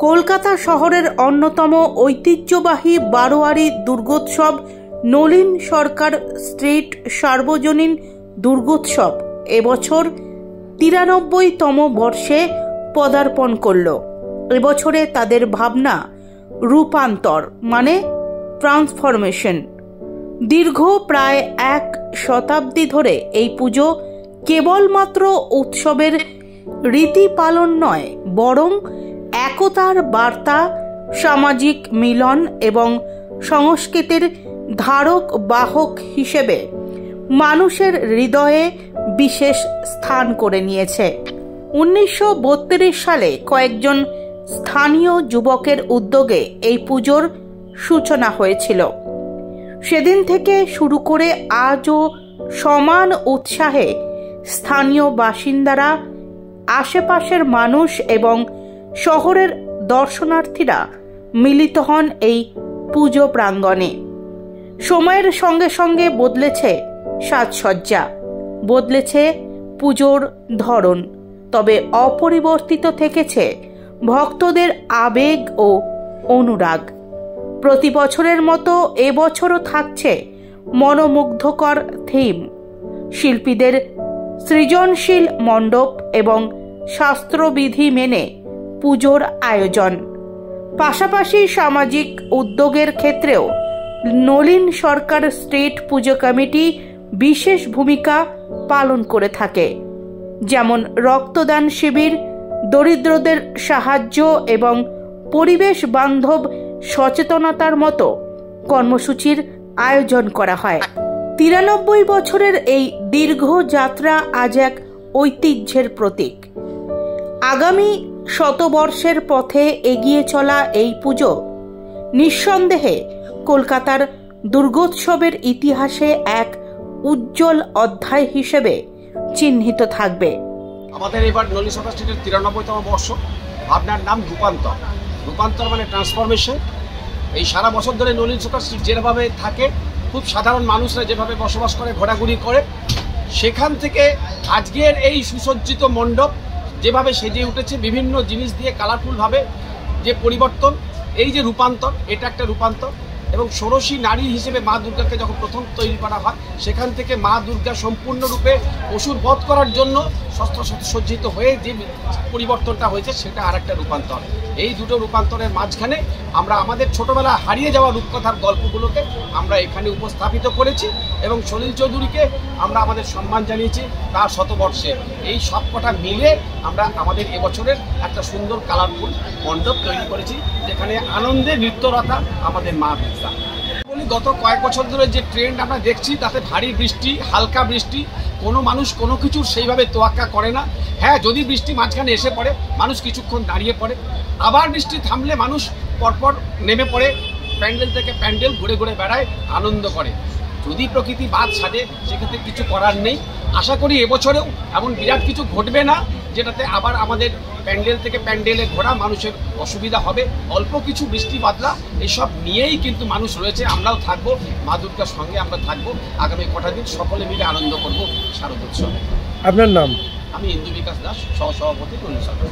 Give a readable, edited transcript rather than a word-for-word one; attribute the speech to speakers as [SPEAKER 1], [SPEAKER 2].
[SPEAKER 1] কলকাতা শহরের অন্যতম ঐতিহ্যবাহী বারোয়ারি দুর্গোৎসব নলিন সরকার স্ট্রিট সার্বজনীন দুর্গোৎসব এবছর ৯৩তম বর্ষে পদার্পণ করল। এবছরে তাদের ভাবনা রূপান্তর মানে ট্রান্সফরমেশন। দীর্ঘ প্রায় ১ শতাব্দী ধরে এই পুজো কেবলমাত্র উৎসবের রীতি পালন নয়, বরং একতার বার্তা, সামাজিক মিলন এবং সংস্কৃতির ধারক বাহক হিসেবে মানুষের হৃদয়ে বিশেষ স্থান করে নিয়েছে। ১৯৩২ সালে কয়েকজন স্থানীয় যুবকের উদ্যোগে এই পুজোর সূচনা হয়েছিল। সেদিন থেকে শুরু করে আজও সমান উৎসাহে স্থানীয় বাসিন্দারা, আশেপাশের মানুষ এবং শহরের দর্শনার্থীরা মিলিত হন এই পুজো প্রাঙ্গণে। সময়ের সঙ্গে সঙ্গে বদলেছে সাজসজ্জা, বদলেছে পুজোর ধরন, তবে অপরিবর্তিত থেকেছে ভক্তদের আবেগ ও অনুরাগ। প্রতি বছরের মতো এবছরও থাকছে মনোমুগ্ধকর থিম, শিল্পীদের সৃজনশীল মণ্ডপ এবং শাস্ত্রবিধি মেনে পুজোর আয়োজন। পাশাপাশি সামাজিক উদ্যোগের ক্ষেত্রেও নলিন সরকার স্ট্রিট পুজো কমিটি বিশেষ ভূমিকা পালন করে থাকে, যেমন রক্তদান শিবির, দরিদ্রদের সাহায্য এবং পরিবেশ বান্ধব সচেতনতার মতো কর্মসূচির আয়োজন করা হয়। ৯৩ বছরের এই দীর্ঘ যাত্রা আজ এক ঐতিহ্যের প্রতীক। আগামী শতবর্ষের পথে এগিয়ে চলা এই পুজো নিঃসন্দেহে কলকাতার দুর্গোৎসবের ইতিহাসে এক উজ্জ্বল অধ্যায় হিসেবে চিহ্নিত থাকবে।
[SPEAKER 2] আমাদের এবার নলিন সরকার স্ট্রিটের ৯৩তম বর্ষ। ভাবনার নাম রূপান্তর। রূপান্তর মানে ট্রান্সফরমেশন। এই সারা বছর ধরে নলিন সরকার স্ট্রিট যেভাবে থাকে, খুব সাধারণ মানুষরা যেভাবে বসবাস করে, ঘোরাঘুরি করে, সেখান থেকে আজকের এই সুসজ্জিত মণ্ডপ যেভাবে সেজে উঠেছে বিভিন্ন জিনিস দিয়ে কালারফুলভাবে, যে পরিবর্তন, এই যে রূপান্তর, এটা একটা রূপান্তর। এবং ষোড়শী নারী হিসেবে মা দুর্গাকে যখন প্রথম তৈরি করা হয়, সেখান থেকে মা দুর্গা সম্পূর্ণরূপে অসুর বধ করার জন্য সজ্জিত হয়ে যে পরিবর্তনটা হয়েছে, সেটা আর একটা রূপান্তর। এই দুটো রূপান্তরের মাঝখানে আমরা আমাদের ছোটবেলা হারিয়ে যাওয়া রূপকথার গল্পগুলোকে আমরা এখানে উপস্থাপিত করেছি এবং সলিল চৌধুরীকে আমরা আমাদের সম্মান জানিয়েছি তার শতবর্ষে। এই সবকটা মিলে আমরা আমাদের এবছরের একটা সুন্দর কালারফুল মণ্ডপ তৈরি করেছি, যেখানে আনন্দে নৃত্যরতা আমাদের মা দুর্গা। বলি, গত কয়েক বছর ধরে যে ট্রেন্ড আমরা দেখছি, তাতে ভারী বৃষ্টি, হালকা বৃষ্টি, কোনো মানুষ কোনো কিছুর সেইভাবে তোয়াক্কা করে না। হ্যাঁ, যদি বৃষ্টি মাঝখানে এসে পড়ে, মানুষ কিছুক্ষণ দাঁড়িয়ে পড়ে, আবার বৃষ্টি থামলে মানুষ পরপর নেমে পড়ে, প্যান্ডেল থেকে প্যান্ডেল ঘুরে ঘুরে বেড়ায়, আনন্দ করে। যদি প্রকৃতি বাদ সাধে, সেক্ষেত্রে কিছু করার নেই। আশা করি এবছরেও এমন বিরাট কিছু ঘটবে না, যেটাতে আবার আমাদের প্যান্ডেল থেকে প্যান্ডেলে ঘোরা মানুষের অসুবিধা হবে। অল্প কিছু বৃষ্টি বাদলা এসব নিয়েই কিন্তু মানুষ রয়েছে। আমরাও থাকবো, মা দুর্গার সঙ্গে আমরা থাকবো। আগামী কটা দিন সকলে মিলে আনন্দ করবো শারদোৎসবে।
[SPEAKER 3] আপনার নাম?
[SPEAKER 2] আমি ইন্দু বিকাশ দাস, সহসভাপতি নলিন সরকার।